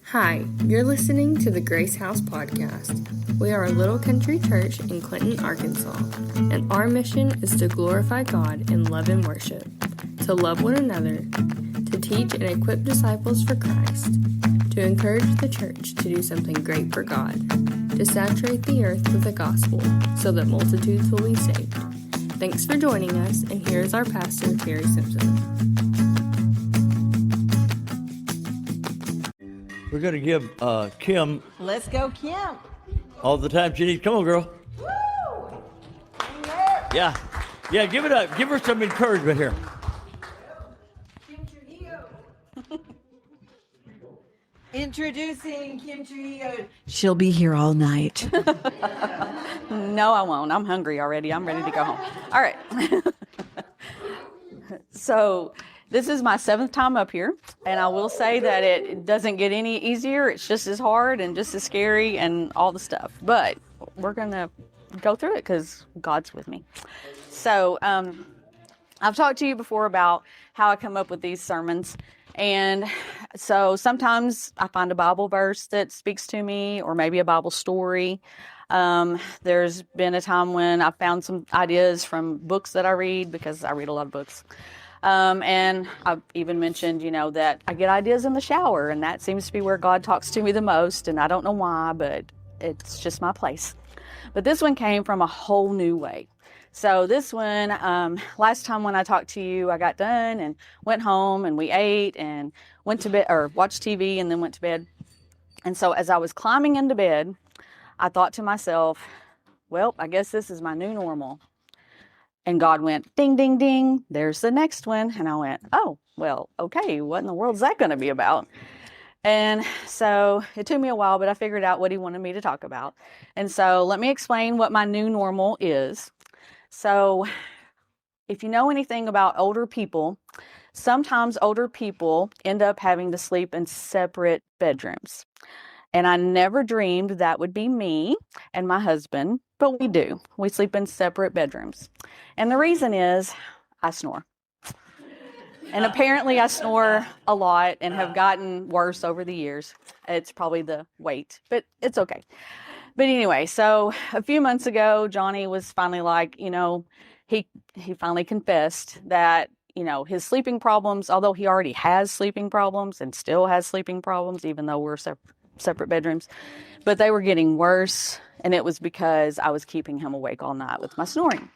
Hi, you're listening to the Grace House Podcast. We are a little country church in Clinton, Arkansas, and our mission is to glorify God in love and worship, to love one another, to teach and equip disciples for Christ, to encourage the church to do something great for God, to saturate the earth with the gospel so that multitudes will be saved. Thanks for joining us, and here's our pastor, Terry Simpson. We're going to give Kim Let's go, Kim. all the time she needs. Come on, girl. Woo! Yeah. Yeah, give it up. Give her some encouragement here. Kim Trujillo. Introducing Kim Trujillo. She'll be here all night. No, I won't. I'm hungry already. I'm ready to go home. All right. So this is my 7th time up here, and I will say that it doesn't get any easier. It's just as hard and just as scary and all the stuff. But we're going to go through it because God's with me. So I've talked to you before about how I come up with these sermons. And so sometimes I find a Bible verse that speaks to me, or maybe a Bible story. There's been a time when I found some ideas from books that I read, because I read a lot of books. And I've even mentioned, that I get ideas in the shower, and that seems to be where God talks to me the most. And I don't know why, but it's just my place. But this one came from a whole new way. So this one, last time when I talked to you, I got done and went home, and we ate and went to bed, or watched TV and then went to bed. And so as I was climbing into bed, I thought to myself, well, I guess this is my new normal. And God went, ding, ding, ding, there's the next one. And I went, oh, well, okay, what in the world is that going to be about? And so it took me a while, but I figured out what he wanted me to talk about. And so let me explain what my new normal is. So if you know anything about older people, sometimes older people end up having to sleep in separate bedrooms. And I never dreamed that would be me and my husband, but we do. We sleep in separate bedrooms. And the reason is I snore. And apparently I snore a lot and have gotten worse over the years. It's probably the weight, but it's okay. But anyway, so a few months ago, Johnny was finally like, he finally confessed that, his sleeping problems, although he already has sleeping problems and still has sleeping problems, even though we're separate bedrooms, but they were getting worse. And it was because I was keeping him awake all night with my snoring.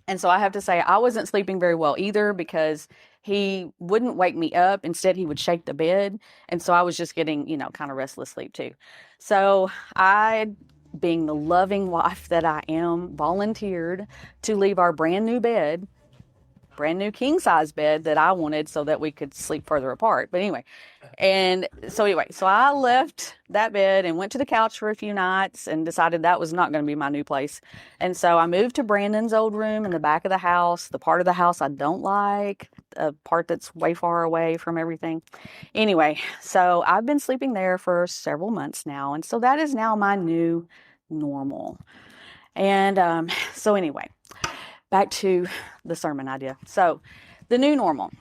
And so I have to say, I wasn't sleeping very well either, because he wouldn't wake me up. Instead, he would shake the bed. And so I was just getting, kind of restless sleep too. So I, being the loving wife that I am, volunteered to leave our brand new king size bed that I wanted so that we could sleep further apart. But anyway, so I left that bed and went to the couch for a few nights and decided that was not going to be my new place. And so I moved to Brandon's old room in the back of the house, the part of the house I don't like, a part that's way far away from everything. Anyway, so I've been sleeping there for several months now. And so that is now my new normal. And so anyway, back to the sermon idea. So the new normal.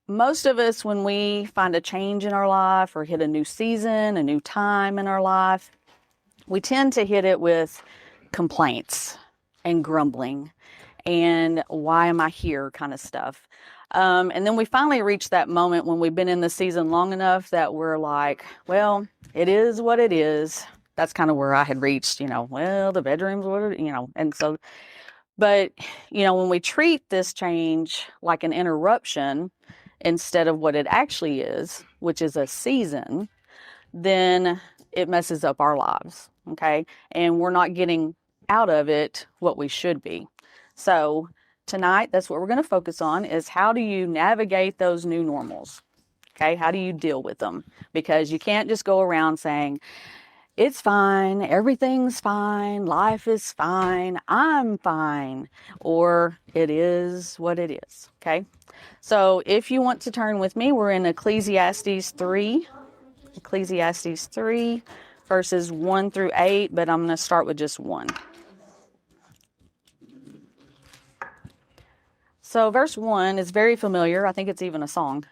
Most of us, when we find a change in our life or hit a new season, a new time in our life, we tend to hit it with complaints and grumbling and why am I here kind of stuff. And then we finally reach that moment when we've been in the season long enough that we're like, well, it is what it is. That's kind of where I had reached, well, the bedroom's what, and so, but, when we treat this change like an interruption instead of what it actually is, which is a season, then it messes up our lives, okay? And we're not getting out of it what we should be. So tonight, that's what we're going to focus on, is how do you navigate those new normals, okay? How do you deal with them? Because you can't just go around saying, it's fine, everything's fine, life is fine, I'm fine, or it is what it is, okay? So if you want to turn with me, we're in Ecclesiastes 3, verses 1 through 8, but I'm going to start with just 1. So verse 1 is very familiar. I think it's even a song.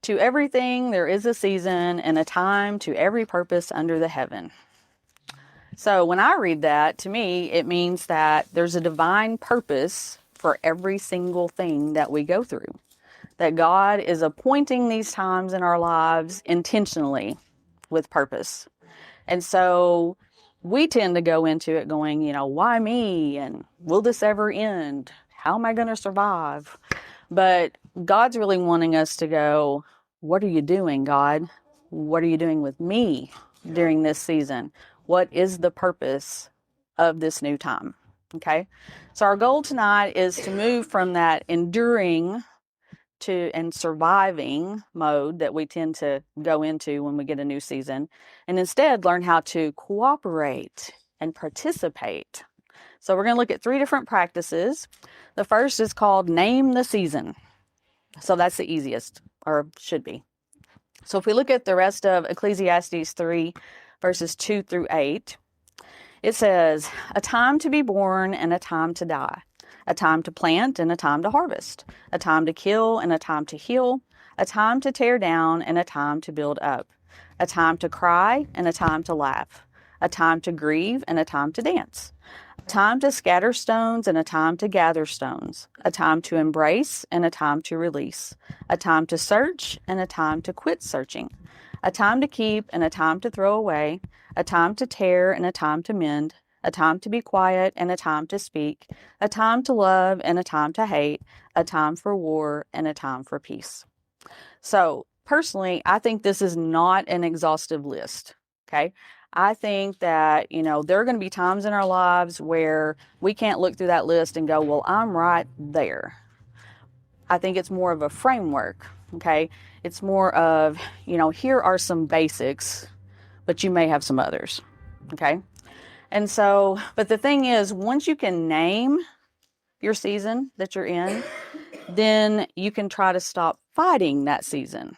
To everything there is a season and a time to every purpose under the heaven. So when I read that, to me, it means that there's a divine purpose for every single thing that we go through. That God is appointing these times in our lives intentionally with purpose. And so we tend to go into it going, why me? And will this ever end? How am I going to survive? But God's really wanting us to go, what are you doing, God? What are you doing with me during this season? What is the purpose of this new time? Okay. So our goal tonight is to move from that enduring and surviving mode that we tend to go into when we get a new season, and instead learn how to cooperate and participate. So we're going to look at 3 different practices. The first is called name the season. So that's the easiest, or should be. So if we look at the rest of Ecclesiastes 3, verses 2 through 8, it says, a time to be born and a time to die, a time to plant and a time to harvest, a time to kill and a time to heal, a time to tear down and a time to build up, a time to cry and a time to laugh, a time to grieve and a time to dance, a time to scatter stones and a time to gather stones, a time to embrace and a time to release, a time to search and a time to quit searching, a time to keep and a time to throw away, a time to tear and a time to mend, a time to be quiet and a time to speak, a time to love and a time to hate, a time for war and a time for peace. So personally, I think this is not an exhaustive list. Okay. I think that, there are going to be times in our lives where we can't look through that list and go, well, I'm right there. I think it's more of a framework. Okay. It's more of, here are some basics, but you may have some others. Okay. And so, but the thing is, once you can name your season that you're in, then you can try to stop fighting that season.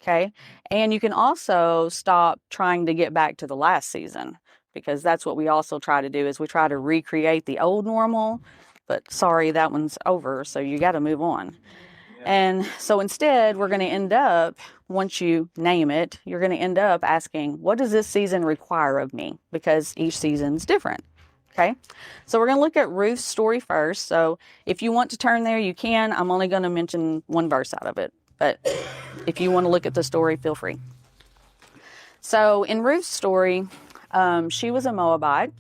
Okay. And you can also stop trying to get back to the last season, because that's what we also try to do, is we try to recreate the old normal, but sorry, that one's over. So you got to move on. And so instead, we're going to end up, once you name it, you're going to end up asking, what does this season require of me? Because each season's different. Okay. So we're going to look at Ruth's story first. So if you want to turn there, you can. I'm only going to mention one verse out of it. But if you want to look at the story, feel free. So in Ruth's story, she was a Moabite.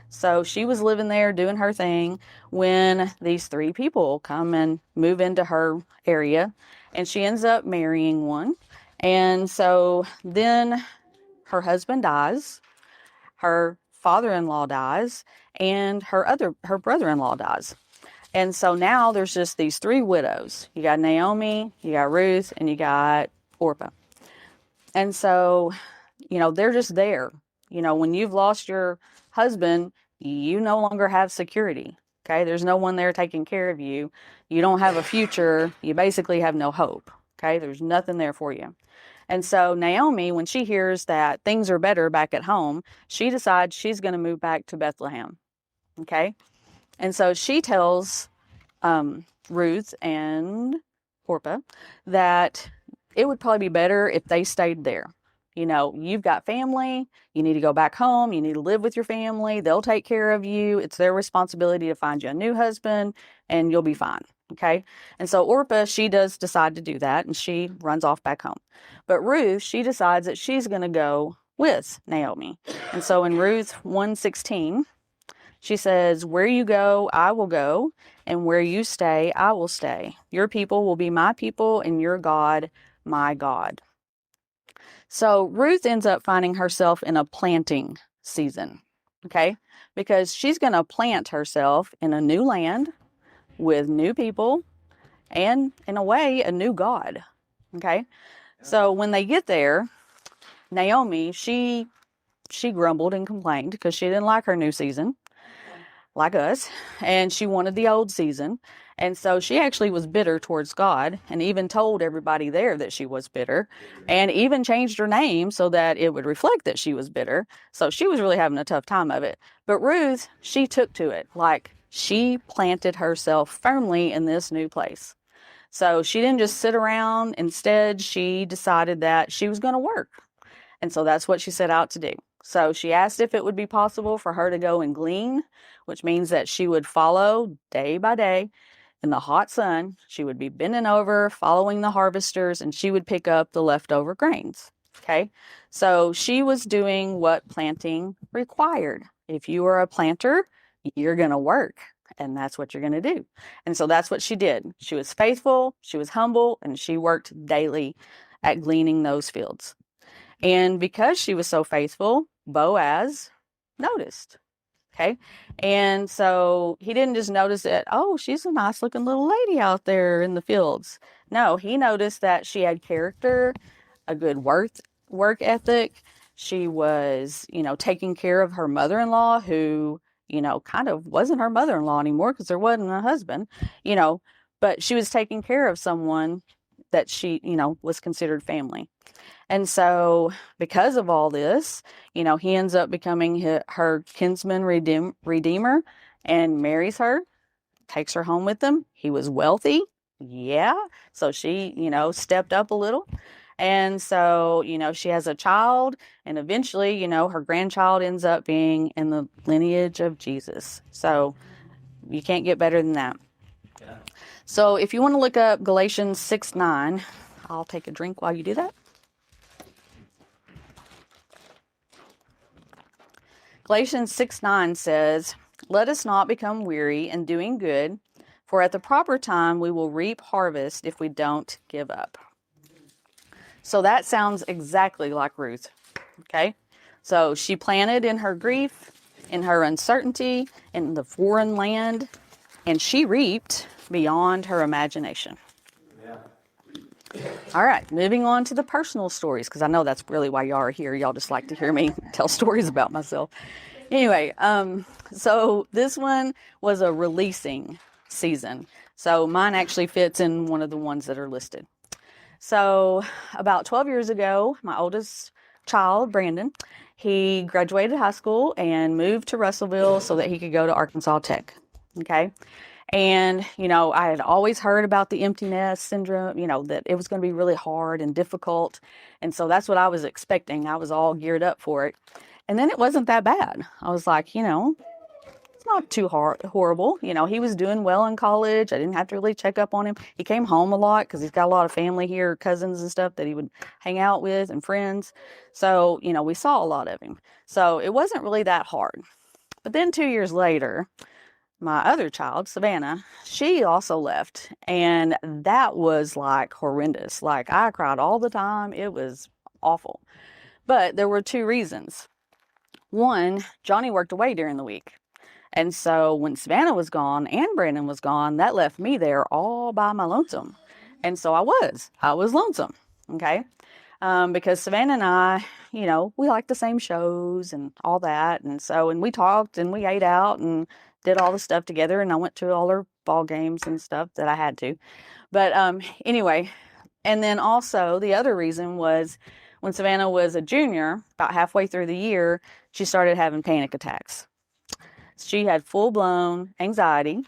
So she was living there doing her thing when these 3 people come and move into her area, and she ends up marrying one. And so then her husband dies, her father-in-law dies, and her brother-in-law dies. And so now there's just these 3 widows. You got Naomi, you got Ruth, and you got Orpah. And so, they're just there. When you've lost your husband, you no longer have security. Okay. There's no one there taking care of you. You don't have a future. You basically have no hope. Okay. There's nothing there for you. And so Naomi, when she hears that things are better back at home, she decides she's going to move back to Bethlehem. Okay. And so she tells Ruth and Orpah that it would probably be better if they stayed there. You've got family, you need to go back home, you need to live with your family, they'll take care of you. It's their responsibility to find you a new husband, and you'll be fine. Okay. And so Orpah, she does decide to do that, and she runs off back home. But Ruth, she decides that she's going to go with Naomi. And so in Ruth 1:16, she says, where you go, I will go, and where you stay, I will stay. Your people will be my people, and your God, my God. So Ruth ends up finding herself in a planting season, okay? Because she's going to plant herself in a new land with new people and, in a way, a new God, okay? So when they get there, Naomi, she grumbled and complained because she didn't like her new season, like us, and she wanted the old season. And so she actually was bitter towards God, and even told everybody there that she was bitter, and even changed her name so that it would reflect that she was bitter. So she was really having a tough time of it. But Ruth, she took to it. Like, she planted herself firmly in this new place. So she didn't just sit around. Instead, she decided that she was going to work. And so that's what she set out to do. So she asked if it would be possible for her to go and glean, which means that she would follow day by day in the hot sun. She would be bending over, following the harvesters, and she would pick up the leftover grains. Okay, so she was doing what planting required. If you are a planter, you're going to work, and that's what you're going to do. And so that's what she did. She was faithful, she was humble, and she worked daily at gleaning those fields. And because she was so faithful, Boaz noticed. Okay. And so he didn't just notice that, oh, she's a nice looking little lady out there in the fields. No, he noticed that she had character, a good work ethic. She was, taking care of her mother-in-law, who, kind of wasn't her mother-in-law anymore because there wasn't a husband, but she was taking care of someone that she, was considered family. And so because of all this, he ends up becoming her kinsman redeemer and marries her, takes her home with him. He was wealthy. Yeah. So she, stepped up a little. And so, she has a child, and eventually, her grandchild ends up being in the lineage of Jesus. So you can't get better than that. Yeah. So if you want to look up Galatians 6:9, I'll take a drink while you do that. Galatians 6:9 says, "Let us not become weary in doing good, for at the proper time we will reap harvest if we don't give up." So that sounds exactly like Ruth. Okay? So she planted in her grief, in her uncertainty, in the foreign land, and she reaped beyond her imagination. All right, moving on to the personal stories, because I know that's really why y'all are here. Y'all just like to hear me tell stories about myself. Anyway, so this one was a releasing season. So mine actually fits in one of the ones that are listed. So about 12 years ago, my oldest child, Brandon, he graduated high school and moved to Russellville so that he could go to Arkansas Tech. Okay. And, I had always heard about the empty nest syndrome, that it was going to be really hard and difficult. And so that's what I was expecting. I was all geared up for it. And then it wasn't that bad. I was like, it's not too horrible. He was doing well in college. I didn't have to really check up on him. He came home a lot because he's got a lot of family here, cousins and stuff that he would hang out with and friends. So, we saw a lot of him. So it wasn't really that hard. But then 2 years later, my other child, Savannah, she also left. And that was like horrendous. Like I cried all the time. It was awful. But there were two reasons. One, Johnny worked away during the week. And so when Savannah was gone and Brandon was gone, that left me there all by my lonesome. And so I was lonesome. Okay. Because Savannah and I, we like the same shows and all that. And we talked and we ate out and did all the stuff together, and I went to all her ball games and stuff that I had to. But anyway, and then also the other reason was when Savannah was a junior, about halfway through the year, she started having panic attacks. She had full-blown anxiety,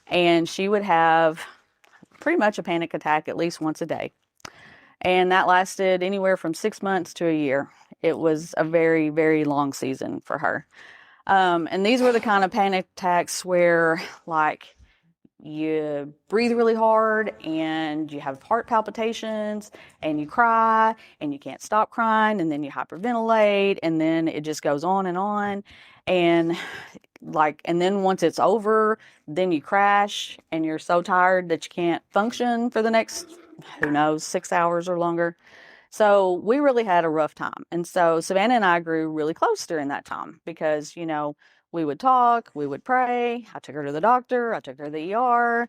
and she would have pretty much a panic attack at least once a day. And that lasted anywhere from 6 months to a year. It was a very, very long season for her. And these were the kind of panic attacks where, like, you breathe really hard and you have heart palpitations and you cry and you can't stop crying, and then you hyperventilate, and then it just goes on. And then once it's over, then you crash and you're so tired that you can't function for the next, 6 hours or longer. So we really had a rough time. And so Savannah and I grew really close during that time because, we would talk, we would pray. I took her to the doctor. I took her to the ER.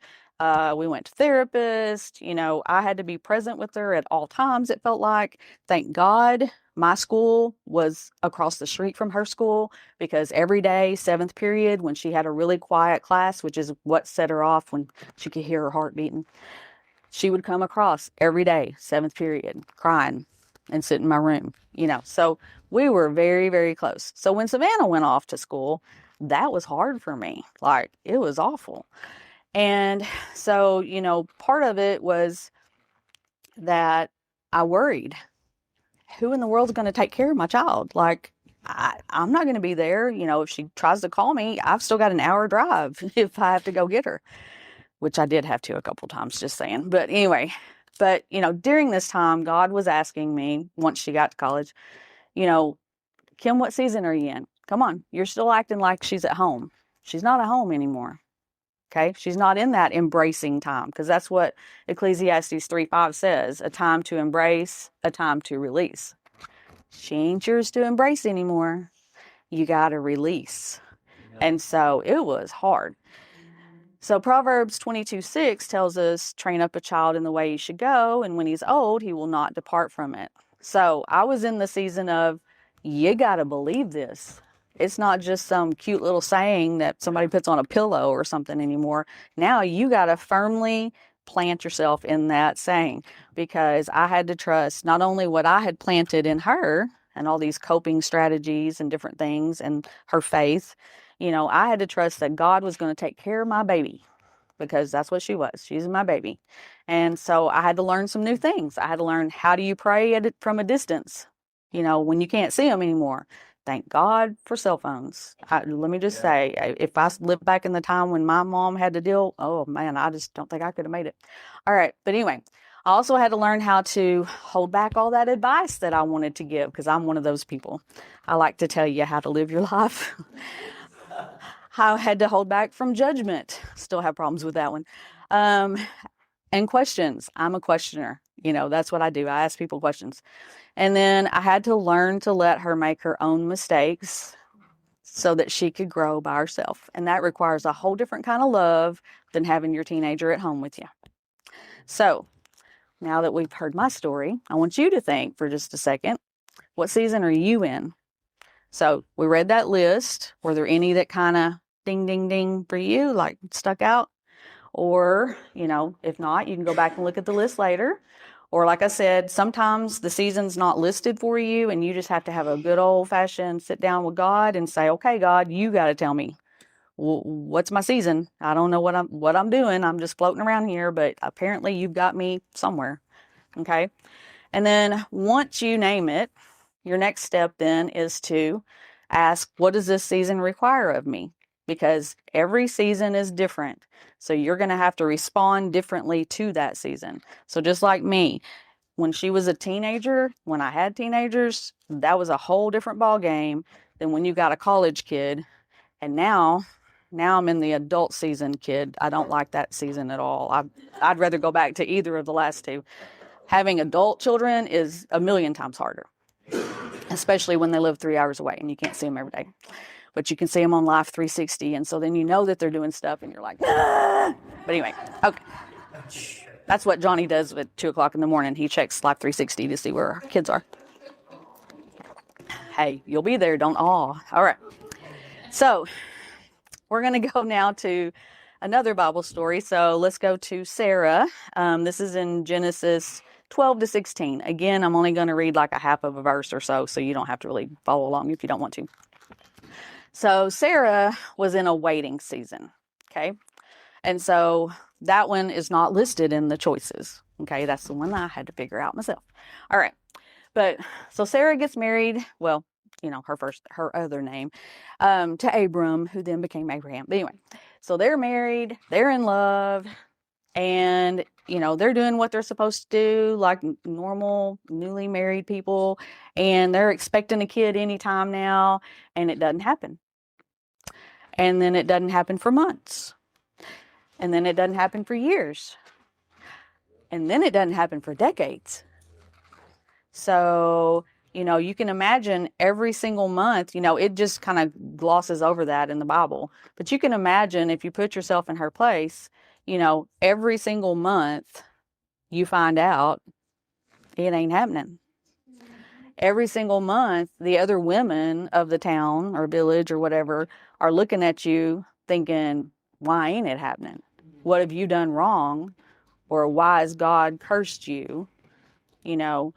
We went to therapist. I had to be present with her at all times, it felt like. Thank God my school was across the street from her school, because every day, 7th period, when she had a really quiet class, which is what set her off when she could hear her heart beating, she would come across every day, 7th period, crying and sit in my room, So we were very, very close. So when Savannah went off to school, that was hard for me. Like, it was awful. And so, part of it was that I worried, who in the world is going to take care of my child? Like, I'm not going to be there. If she tries to call me, I've still got an hour drive if I have to go get her, which I did have to a couple times, just saying. But anyway, during this time, God was asking me, once she got to college, Kim, what season are you in? Come on, you're still acting like she's at home. She's not at home anymore. Okay, she's not in that embracing time, because that's what Ecclesiastes 3:5 says, a time to embrace, a time to release. She ain't yours to embrace anymore. You got to release. And so it was hard. So Proverbs 22:6 tells us, train up a child in the way he should go, and when he's old, he will not depart from it. So I was in the season of, you got to believe this. It's not just some cute little saying that somebody puts on a pillow or something anymore. Now you got to firmly plant yourself in that saying, because I had to trust not only what I had planted in her and all these coping strategies and different things and her faith, I had to trust that God was going to take care of my baby, because that's what she was. She's my baby. And so I had to learn some new things. I had to learn, how do you pray from a distance, when you can't see them anymore. Thank God for cell phones. Let me just say, if I lived back in the time when my mom had to deal, oh man, I just don't think I could have made it. All right. But anyway, I also had to learn how to hold back all that advice that I wanted to give, because I'm one of those people. I like to tell you how to live your life. I had to hold back from judgment. Still have problems with that one. And questions. I'm a questioner. That's what I do. I ask people questions. And then I had to learn to let her make her own mistakes so that she could grow by herself. And that requires a whole different kind of love than having your teenager at home with you. So now that we've heard my story, I want you to think for just a second, what season are you in? So we read that list. Were there any that kind of ding, ding, ding for you, like stuck out? Or, if not, you can go back and look at the list later. Or like I said, sometimes the season's not listed for you, and you just have to have a good old-fashioned sit down with God and say, okay, God, you got to tell me, what's my season? I don't know what I'm doing. I'm just floating around here, but apparently you've got me somewhere. Okay? And then once you name it, your next step then is to ask, what does this season require of me? Because every season is different. So you're going to have to respond differently to that season. So just like me, when she was a teenager, when I had teenagers, that was a whole different ball game than when you got a college kid. And now I'm in the adult season, kid. I don't like that season at all. I'd rather go back to either of the last two. Having adult children is a million times harder, especially when they live 3 hours away and you can't see them every day. But you can see them on Live 360, and so then that they're doing stuff, and you're like, ah! But anyway, okay. That's what Johnny does at 2 o'clock in the morning. He checks Live 360 to see where our kids are. Hey, you'll be there, don't awe. All right. So we're going to go now to another Bible story. So let's go to Sarah. This is in Genesis 12-16. Again, I'm only going to read like a half of a verse or so you don't have to really follow along if you don't want to. So Sarah was in a waiting season, okay? And so that one is not listed in the choices, okay? That's the one I had to figure out myself. All right. But so Sarah gets married, well, her other name, to Abram, who then became Abraham. But anyway, so they're married, they're in love, and, they're doing what they're supposed to do, like normal, newly married people, and they're expecting a kid anytime now, and it doesn't happen. And then it doesn't happen for months. And then it doesn't happen for years. And then it doesn't happen for decades. So, you can imagine every single month, it just kind of glosses over that in the Bible. But you can imagine if you put yourself in her place, every single month you find out it ain't happening. Every single month, the other women of the town or village or whatever are looking at you thinking, why ain't it happening? What have you done wrong? Or why has God cursed you? And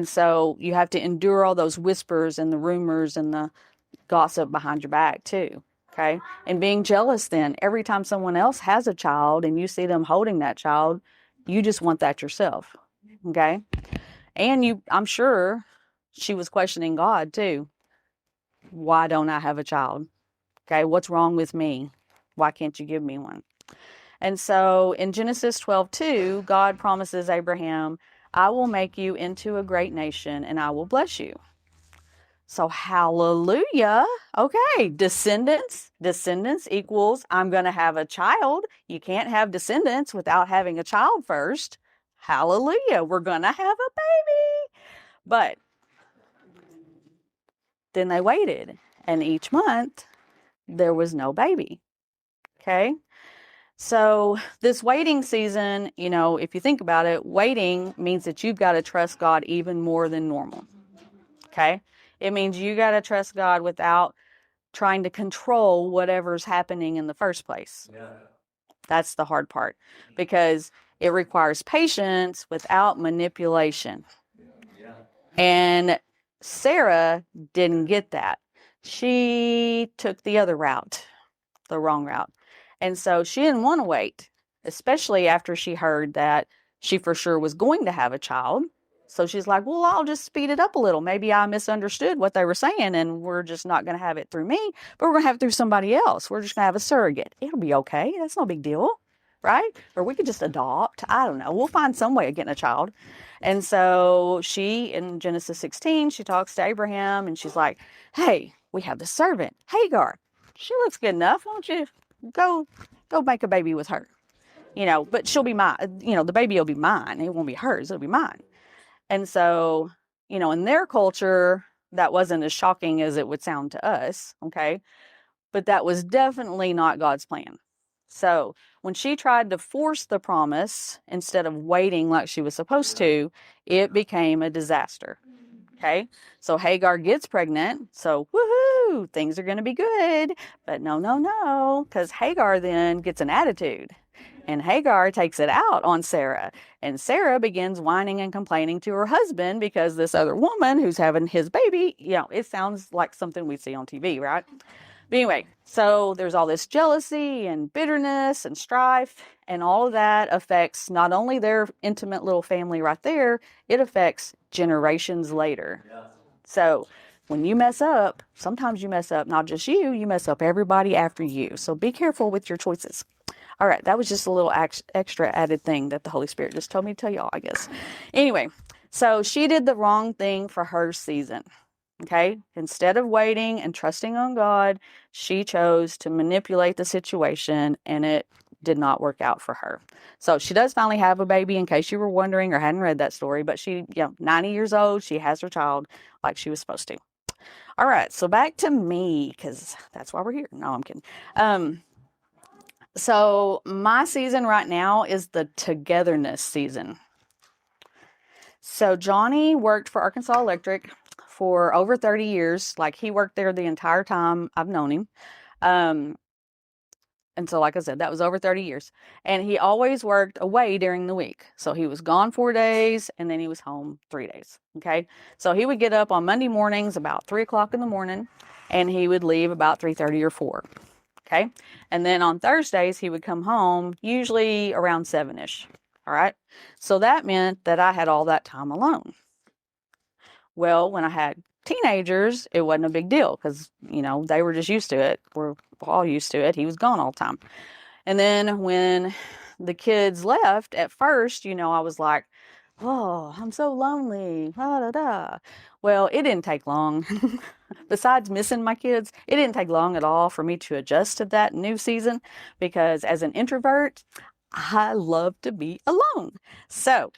so you have to endure all those whispers and the rumors and the gossip behind your back too. Okay. And being jealous then, every time someone else has a child and you see them holding that child, you just want that yourself. Okay. And I'm sure she was questioning God too. Why don't I have a child? Okay. What's wrong with me? Why can't you give me one? And so in Genesis 12:2, God promises Abraham, I will make you into a great nation and I will bless you. So hallelujah. Okay. Descendants equals I'm going to have a child. You can't have descendants without having a child first. Hallelujah. We're going to have a baby. But then they waited, and each month there was no baby. Okay. So this waiting season, if you think about it, waiting means that you've got to trust God even more than normal. Okay. It means you got to trust God without trying to control whatever's happening in the first place. Yeah. That's the hard part, because it requires patience without manipulation. Yeah. And Sarah didn't get that. She took the other route, the wrong route. And so she didn't want to wait, especially after she heard that she for sure was going to have a child. So she's like, well, I'll just speed it up a little. Maybe I misunderstood what they were saying, and we're just not going to have it through me, but we're going to have it through somebody else. We're just going to have a surrogate. It'll be okay. That's no big deal, right? Or we could just adopt. I don't know. We'll find some way of getting a child. And so she, in Genesis 16, she talks to Abraham, and she's like, hey, we have this servant, Hagar. She looks good enough. Why don't you go make a baby with her? But she'll be mine. The baby will be mine. It won't be hers. It'll be mine. And so, in their culture, that wasn't as shocking as it would sound to us, okay? But that was definitely not God's plan. So when she tried to force the promise instead of waiting like she was supposed to, it became a disaster, okay? So Hagar gets pregnant, so woohoo, things are going to be good. But no, because Hagar then gets an attitude. And Hagar takes it out on Sarah. And Sarah begins whining and complaining to her husband because this other woman who's having his baby, it sounds like something we see on TV, right? But anyway, so there's all this jealousy and bitterness and strife, and all of that affects not only their intimate little family right there, it affects generations later. Yeah. So when you mess up, sometimes you mess up not just you mess up everybody after you. So be careful with your choices. All right, that was just a little extra added thing that the Holy Spirit just told me to tell y'all, I guess. Anyway, so she did the wrong thing for her season, okay? Instead of waiting and trusting on God, she chose to manipulate the situation, and it did not work out for her. So she does finally have a baby, in case you were wondering or hadn't read that story, but she, 90 years old, she has her child like she was supposed to. All right, so back to me, because that's why we're here. No, I'm kidding. So my season right now is the Togetherness season. So Johnny worked for Arkansas Electric for over 30 years. Like, he worked there the entire time I've known him. And so, like I said, that was over 30 years. And he always worked away during the week. So he was gone 4 days, and then he was home 3 days. Okay. So he would get up on Monday mornings about 3 o'clock in the morning, and he would leave about 3:30 or 4. Okay. And then on Thursdays, he would come home usually around 7-ish. All right. So that meant that I had all that time alone. Well, when I had teenagers, it wasn't a big deal because, they were just used to it. We're all used to it. He was gone all the time. And then when the kids left, at first, I was like, oh, I'm so lonely. Da, da, da. Well, it didn't take long. Besides missing my kids, it didn't take long at all for me to adjust to that new season, because as an introvert, I love to be alone. So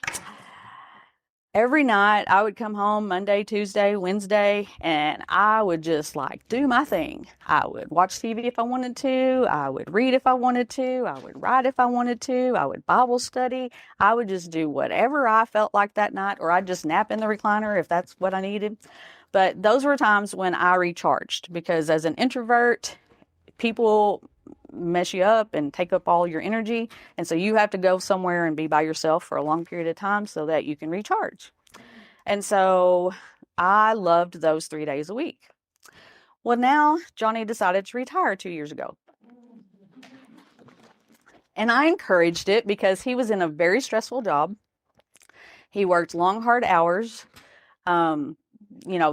every night I would come home Monday, Tuesday, Wednesday, and I would just do my thing. I would watch TV if I wanted to. I would read if I wanted to. I would write if I wanted to. I would Bible study. I would just do whatever I felt like that night, or I'd just nap in the recliner if that's what I needed. But those were times when I recharged, because as an introvert, people mess you up and take up all your energy. And so you have to go somewhere and be by yourself for a long period of time so that you can recharge. And so I loved those 3 days a week. Well, now Johnny decided to retire 2 years ago. And I encouraged it because he was in a very stressful job. He worked long, hard hours,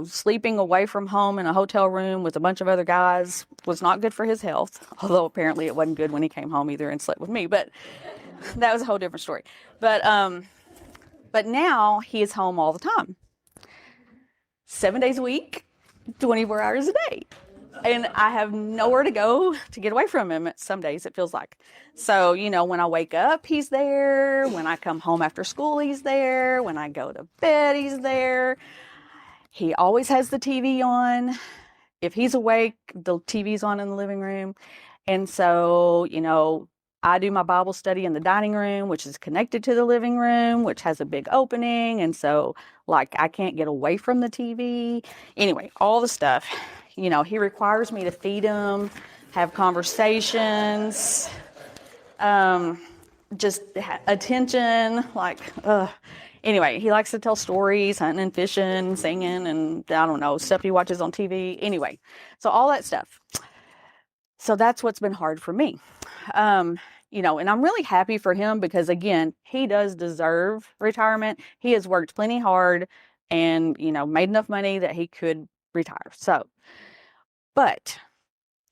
sleeping away from home in a hotel room with a bunch of other guys was not good for his health. Although apparently it wasn't good when he came home either and slept with me, but that was a whole different story. But now he is home all the time. 7 days a week, 24 hours a day. And I have nowhere to go to get away from him. Some days it feels like. So, when I wake up, he's there. When I come home after school, he's there. When I go to bed, he's there. He always has the TV on. If he's awake, the TV's on in the living room. And so, I do my Bible study in the dining room, which is connected to the living room, which has a big opening. And so, I can't get away from the TV. Anyway, all the stuff. He requires me to feed him, have conversations, just attention, Anyway, he likes to tell stories, hunting and fishing, singing, and I don't know, stuff he watches on TV. Anyway, so all that stuff. So that's what's been hard for me. And I'm really happy for him because, again, he does deserve retirement. He has worked plenty hard and, made enough money that he could retire. But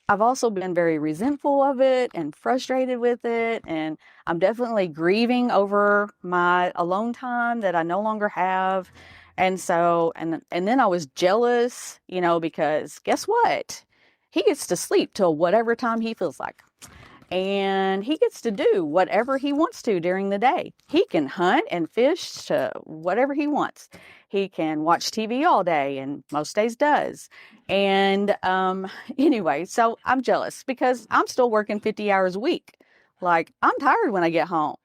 I've also been very resentful of it and frustrated with it. And I'm definitely grieving over my alone time that I no longer have. And so, and then I was jealous, because guess what? He gets to sleep till whatever time he feels like. And he gets to do whatever he wants to during the day. He can hunt and fish to whatever he wants. He can watch TV all day, and most days does. And anyway, so I'm jealous because I'm still working 50 hours a week. I'm tired when I get home.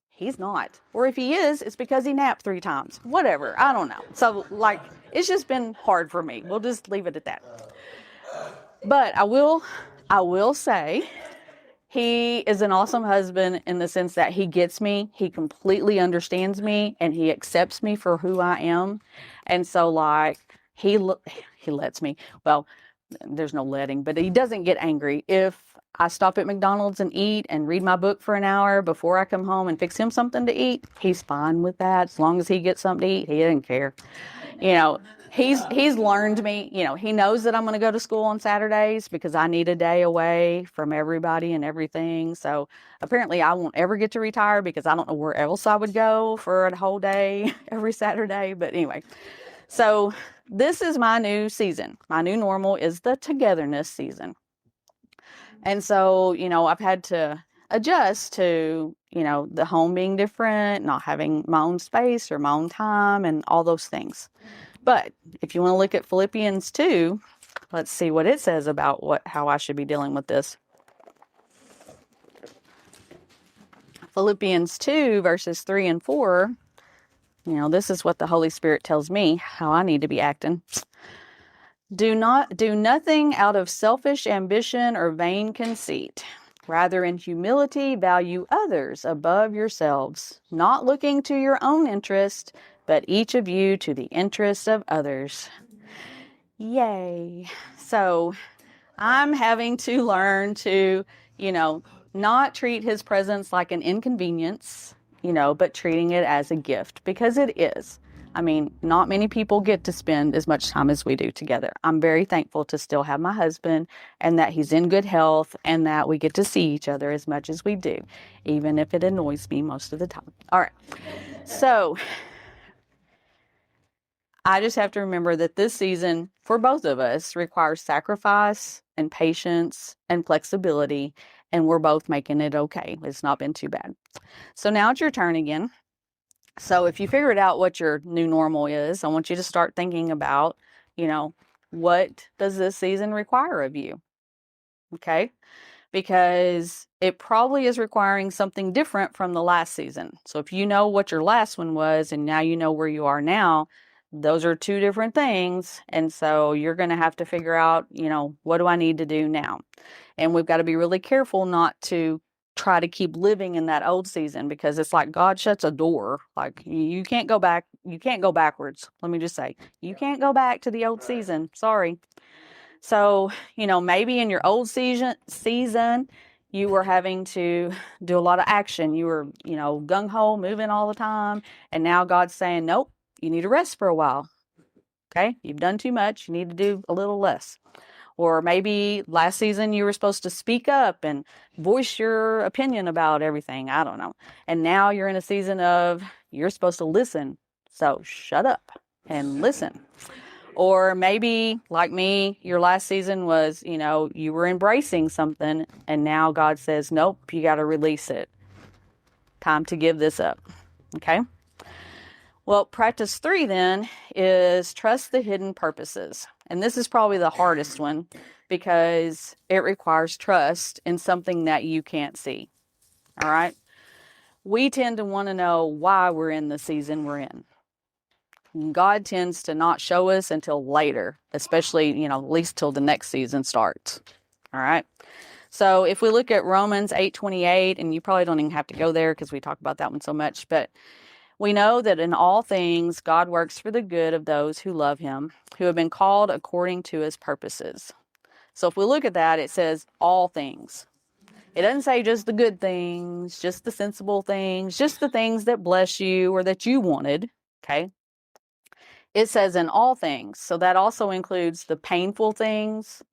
He's not. Or if he is, it's because he napped 3 times. Whatever. I don't know. So, it's just been hard for me. We'll just leave it at that. But I will say, he is an awesome husband in the sense that he gets me, he completely understands me, and he accepts me for who I am. And so, he lets me, well, there's no letting, but he doesn't get angry. If I stop at McDonald's and eat and read my book for an hour before I come home and fix him something to eat, he's fine with that. As long as he gets something to eat, he doesn't care. He's learned me, he knows that I'm going to go to school on Saturdays because I need a day away from everybody and everything. So apparently I won't ever get to retire because I don't know where else I would go for a whole day every Saturday. But anyway, so this is my new season. My new normal is the togetherness season. And so, I've had to adjust to, the home being different, not having my own space or my own time and all those things. But if you want to look at Philippians 2, let's see what it says about how I should be dealing with this. Philippians 2, verses 3 and 4, this is what the Holy Spirit tells me how I need to be acting. Do nothing out of selfish ambition or vain conceit. Rather, in humility, value others above yourselves, not looking to your own interest, but each of you to the interest of others. Yay. So I'm having to learn to, not treat his presence like an inconvenience, but treating it as a gift because it is. I mean, not many people get to spend as much time as we do together. I'm very thankful to still have my husband and that he's in good health and that we get to see each other as much as we do, even if it annoys me most of the time. All right. So I just have to remember that this season for both of us requires sacrifice and patience and flexibility, and we're both making it okay. It's not been too bad. So now it's your turn again. So if you figured out what your new normal is, I want you to start thinking about, what does this season require of you? Okay? Because it probably is requiring something different from the last season. So if you know what your last one was and now you know where you are now, those are 2 different things. And so you're going to have to figure out, what do I need to do now? And we've got to be really careful not to try to keep living in that old season because it's like God shuts a door. You can't go back. You can't go backwards. Let me just say, you can't go back to the old season. Sorry. So, maybe in your old season, you were having to do a lot of action. You were, gung-ho, moving all the time. And now God's saying, nope, you need to rest for a while. Okay? You've done too much. You need to do a little less. Or maybe last season you were supposed to speak up and voice your opinion about everything. I don't know. And now you're in a season of you're supposed to listen. So shut up and listen. Or maybe, like me, your last season was, you were embracing something, and now God says, nope, you got to release it. Time to give this up. Okay? Well, practice 3 then is trust the hidden purposes. And this is probably the hardest one because it requires trust in something that you can't see. All right? We tend to want to know why we're in the season we're in. God tends to not show us until later, especially, at least till the next season starts. All right. So if we look at Romans 8:28, and you probably don't even have to go there because we talk about that one so much, but we know that in all things, God works for the good of those who love him, who have been called according to his purposes. So if we look at that, it says all things. It doesn't say just the good things, just the sensible things, just the things that bless you or that you wanted. Okay. It says in all things. So that also includes the painful things,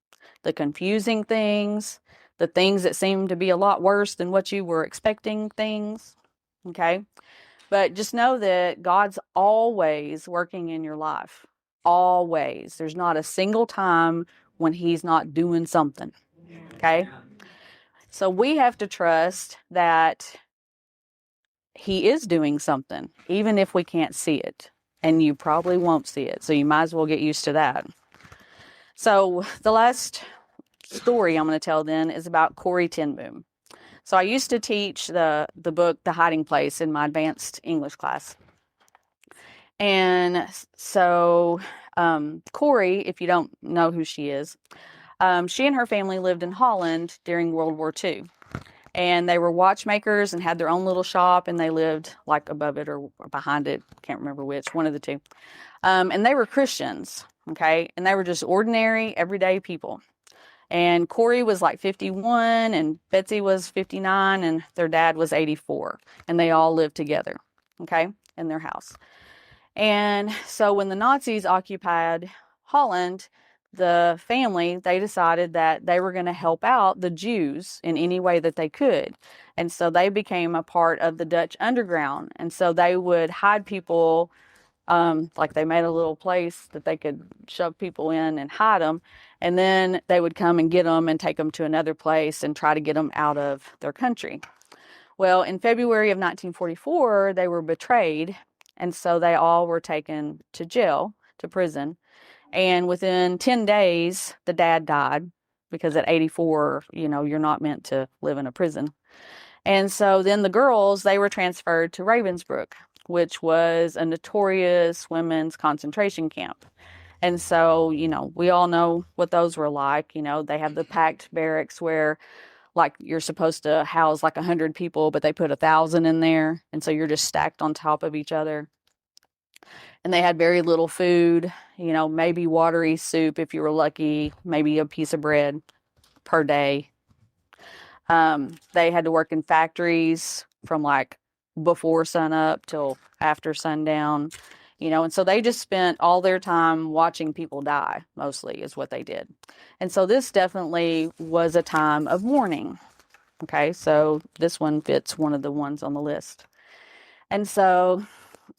the confusing things, the things that seem to be a lot worse than what you were expecting things. Okay. But just know that God's always working in your life. Always. There's not a single time when he's not doing something. Okay. So we have to trust that he is doing something, even if we can't see it. And you probably won't see it. So you might as well get used to that. So the last story I'm going to tell then is about Corrie ten Boom. So I used to teach the book, The Hiding Place, in my advanced English class. And so Corrie, if you don't know who she is, she and her family lived in Holland during World War II. And they were watchmakers and had their own little shop, and they lived like above it or behind it. Can't remember which, one of the two. And they were Christians, okay? And they were just ordinary, everyday people. And Corrie was like 51, and Betsy was 59, and their dad was 84. And they all lived together, okay, in their house. And so when the Nazis occupied Holland, the family, they decided that they were going to help out the Jews in any way that they could. And so they became a part of the Dutch underground. And so they would hide people, like they made a little place that they could shove people in and hide them. And then they would come and get them and take them to another place and try to get them out of their country. Well, in February of 1944, they were betrayed. And so they all were taken to jail, to prison. And within 10 days, the dad died because at 84, you're not meant to live in a prison. And so then the girls, they were transferred to Ravensbrück, which was a notorious women's concentration camp. And so, we all know what those were like. They have the packed barracks where like you're supposed to house like 100 people, but they put 1,000 in there. And so you're just stacked on top of each other. And they had very little food, maybe watery soup if you were lucky, maybe a piece of bread per day. They had to work in factories from like before sunup till after sundown, and so they just spent all their time watching people die, mostly is what they did. And so this definitely was a time of mourning. Okay, so this one fits one of the ones on the list. And so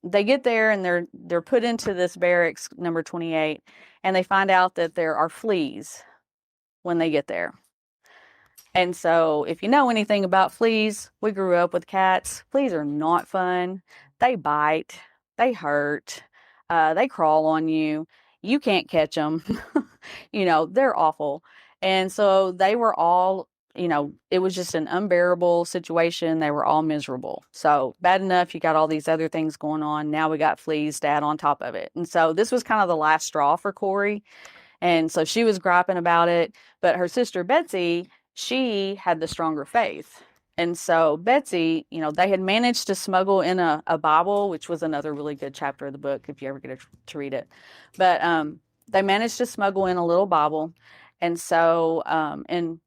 they get there and they're put into this barracks number 28, and they find out that there are fleas when they get there. And so if you know anything about fleas, we grew up with cats. Fleas are not fun. They bite, they hurt, they crawl on you. You can't catch them. They're awful. And so they were all, it was just an unbearable situation. They were all miserable. So bad enough, you got all these other things going on. Now we got fleas to add on top of it. And so this was kind of the last straw for Corrie. And so she was griping about it. But her sister Betsy, she had the stronger faith. And so Betsy, they had managed to smuggle in a Bible, which was another really good chapter of the book if you ever get to read it. But they managed to smuggle in a little Bible. And so, and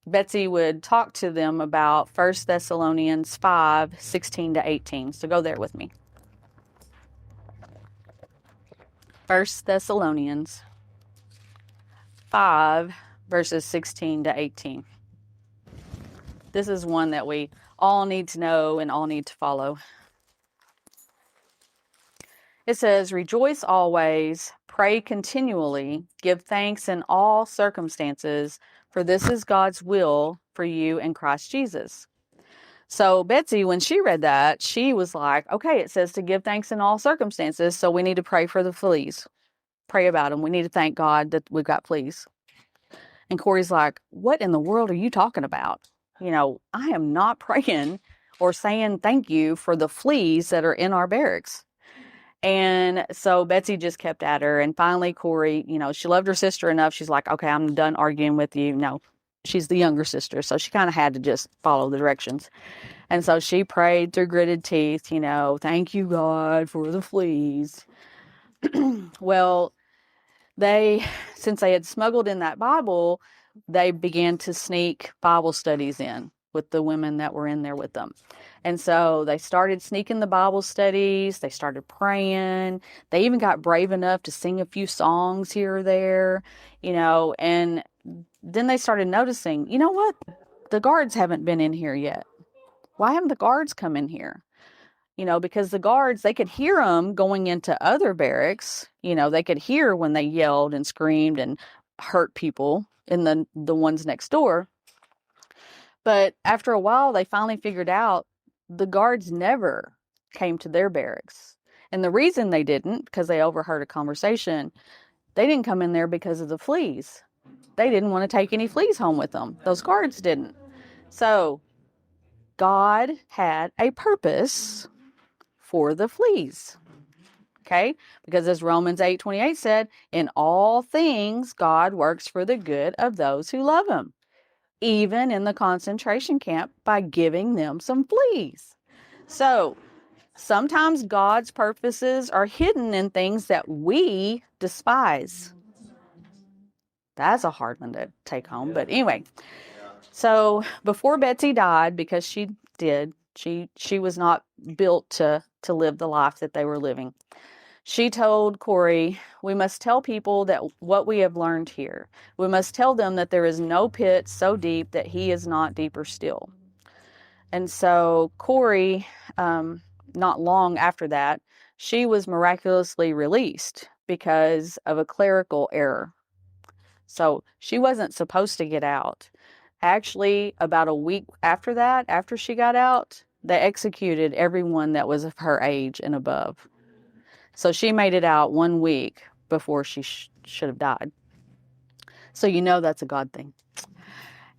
Betsy would talk to them about 1 Thessalonians 5:16-18. So go there with me. 1 Thessalonians 5, verses 16-18. This is one that we all need to know and all need to follow. It says, "Rejoice always, pray continually, give thanks in all circumstances, for this is God's will for you in Christ Jesus." So Betsy, when she read that, she was like, okay, it says to give thanks in all circumstances, so we need to pray for the fleas. Pray about them. We need to thank God that we've got fleas. And Corey's like, what in the world are you talking about? You know, I am not praying or saying thank you for the fleas that are in our barracks. And so Betsy just kept at her. And finally, Corey, you know, she loved her sister enough. She's like, okay, I'm done arguing with you. No, she's the younger sister. So she kind of had to just follow the directions. And so she prayed through gritted teeth, you know, thank you, God, for the fleas. Well, since they had smuggled in that Bible, they began to sneak Bible studies in with the women that were in there with them. And so they started sneaking the Bible studies. They started praying. They even got brave enough to sing a few songs here or there, you know, and then they started noticing, you know what? The guards haven't been in here yet. Why haven't the guards come in here? You know, because the guards, they could hear them going into other barracks. You know, they could hear when they yelled and screamed and hurt people in the ones next door. But after a while, they finally figured out the guards never came to their barracks. And the reason they didn't, because they overheard a conversation, they didn't come in there because of the fleas. They didn't want to take any fleas home with them. Those guards didn't. So God had a purpose for the fleas. Okay? Because as Romans 8:28 said, in all things God works for the good of those who love him, even in the concentration camp by giving them some fleas. So sometimes God's purposes are hidden in things that we despise. That's a hard one to take home. But anyway, so before Betsy died, because she was not built to live the life that they were living. She told Corey, we must tell people that what we have learned here. We must tell them that there is no pit so deep that he is not deeper still. And so Corey, not long after that, she was miraculously released because of a clerical error. So she wasn't supposed to get out. Actually, about a week after that, after she got out, they executed everyone that was of her age and above. So she made it out 1 week before she should have died. So you know that's a God thing.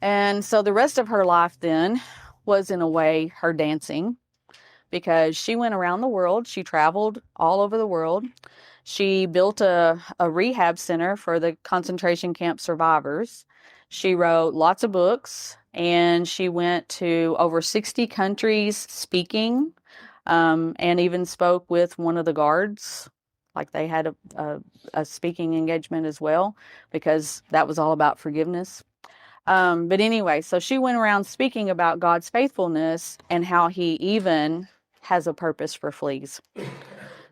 And so the rest of her life then was, in a way, her dancing, because she went around the world. She traveled all over the world. She built a rehab center for the concentration camp survivors. She wrote lots of books, and she went to over 60 countries speaking, and even spoke with one of the guards. Like they had a speaking engagement as well, because that was all about forgiveness. But anyway, so she went around speaking about God's faithfulness and how he even has a purpose for fleas.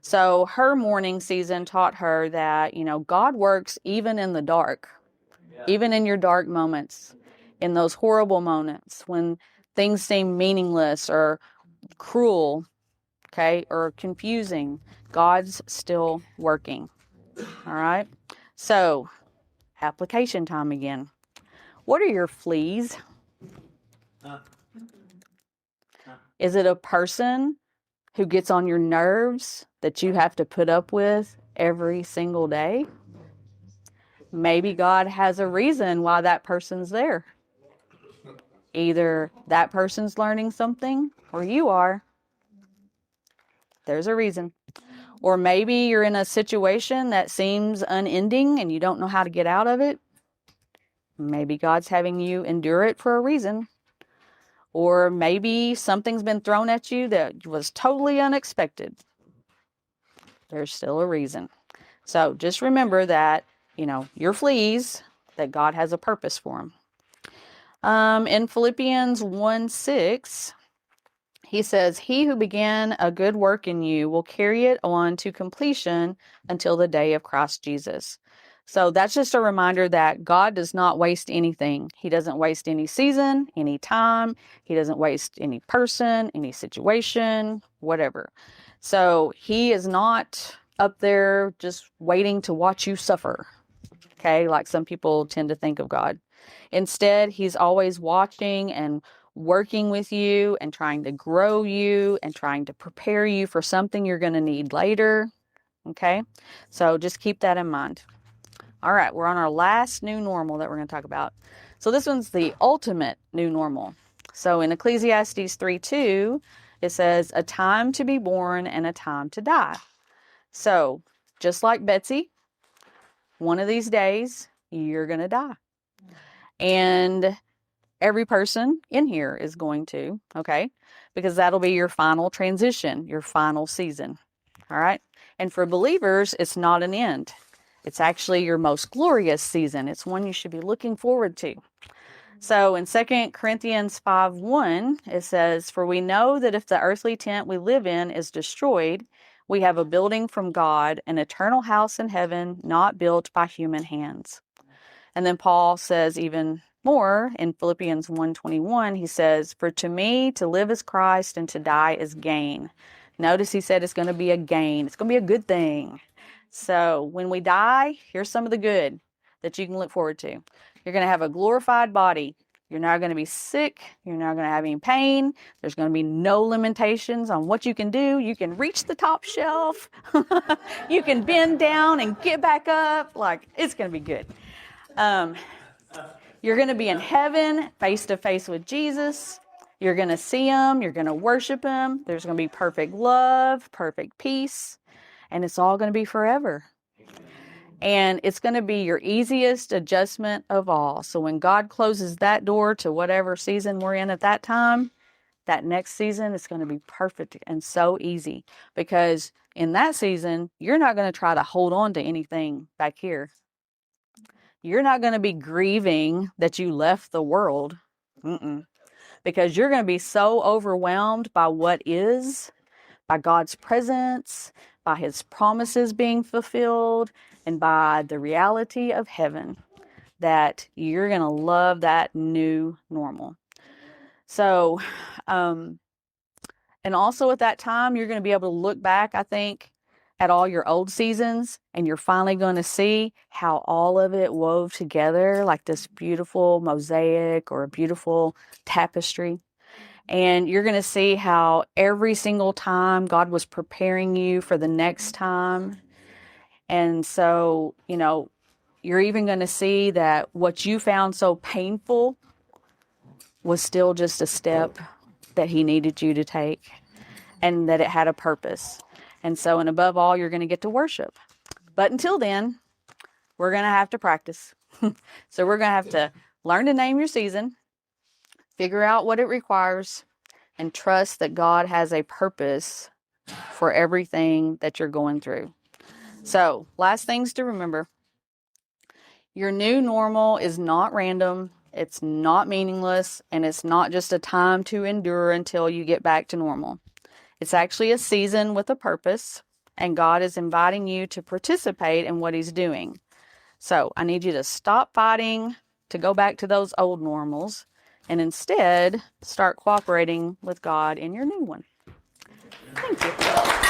So her mourning season taught her that, you know, God works even in the dark, even in your dark moments, in those horrible moments when things seem meaningless or cruel, okay, or confusing. God's still working. All right. So application time again. What are your fleas? Is it a person who gets on your nerves that you have to put up with every single day? Maybe God has a reason why that person's there. Either that person's learning something or you are. There's a reason. Or maybe you're in a situation that seems unending and you don't know how to get out of it. Maybe God's having you endure it for a reason. Or maybe something's been thrown at you that was totally unexpected. There's still a reason. So just remember that, you're fleas, that God has a purpose for them. In Philippians 1:6, he says, he who began a good work in you will carry it on to completion until the day of Christ Jesus. So that's just a reminder that God does not waste anything. He doesn't waste any season, any time. He doesn't waste any person, any situation, whatever. So he is not up there just waiting to watch you suffer, okay, like some people tend to think of God. Instead, he's always watching and working with you and trying to grow you and trying to prepare you for something you're going to need later. Okay, so just keep that in mind. All right, we're on our last new normal that we're going to talk about. So this one's the ultimate new normal. So in Ecclesiastes 3:2, it says, a time to be born and a time to die. So just like Betsy, one of these days, you're going to die. And every person in here is going to, okay? Because that'll be your final transition, your final season, all right? And for believers, it's not an end. It's actually your most glorious season. It's one you should be looking forward to. So in 2 Corinthians 5:1, it says, for we know that if the earthly tent we live in is destroyed, we have a building from God, an eternal house in heaven, not built by human hands. And then Paul says even more in Philippians 1:21, he says, for to me to live is Christ and to die is gain. Notice he said it's going to be a gain. It's going to be a good thing. So when we die, here's some of the good that you can look forward to. You're going to have a glorified body. You're not going to be sick. You're not going to have any pain. There's going to be no limitations on what you can do. You can reach the top shelf. You can bend down and get back up. Like, it's going to be good. You're going to be in heaven, face to face with Jesus. You're going to see him. You're going to worship him. There's going to be perfect love, perfect peace, and it's all going to be forever. And it's going to be your easiest adjustment of all. So when God closes that door to whatever season we're in at that time, that next season is going to be perfect and so easy. Because in that season, you're not going to try to hold on to anything back here. You're not going to be grieving that you left the world. Because you're going to be so overwhelmed by what is, by God's presence, by his promises being fulfilled, and by the reality of heaven, that you're going to love that new normal. So, and also at that time, you're going to be able to look back, I think, at all your old seasons, and you're finally going to see how all of it wove together like this beautiful mosaic or a beautiful tapestry. And you're going to see how every single time God was preparing you for the next time. And so, you're even going to see that what you found so painful was still just a step that he needed you to take, and that it had a purpose. And so, and above all, you're going to get to worship. But until then, we're going to have to practice. So we're going to have to learn to name your season, figure out what it requires, and trust that God has a purpose for everything that you're going through. So, last things to remember. Your new normal is not random, it's not meaningless, and it's not just a time to endure until you get back to normal. It's actually a season with a purpose, and God is inviting you to participate in what he's doing. So, I need you to stop fighting to go back to those old normals, and instead start cooperating with God in your new one. Thank you.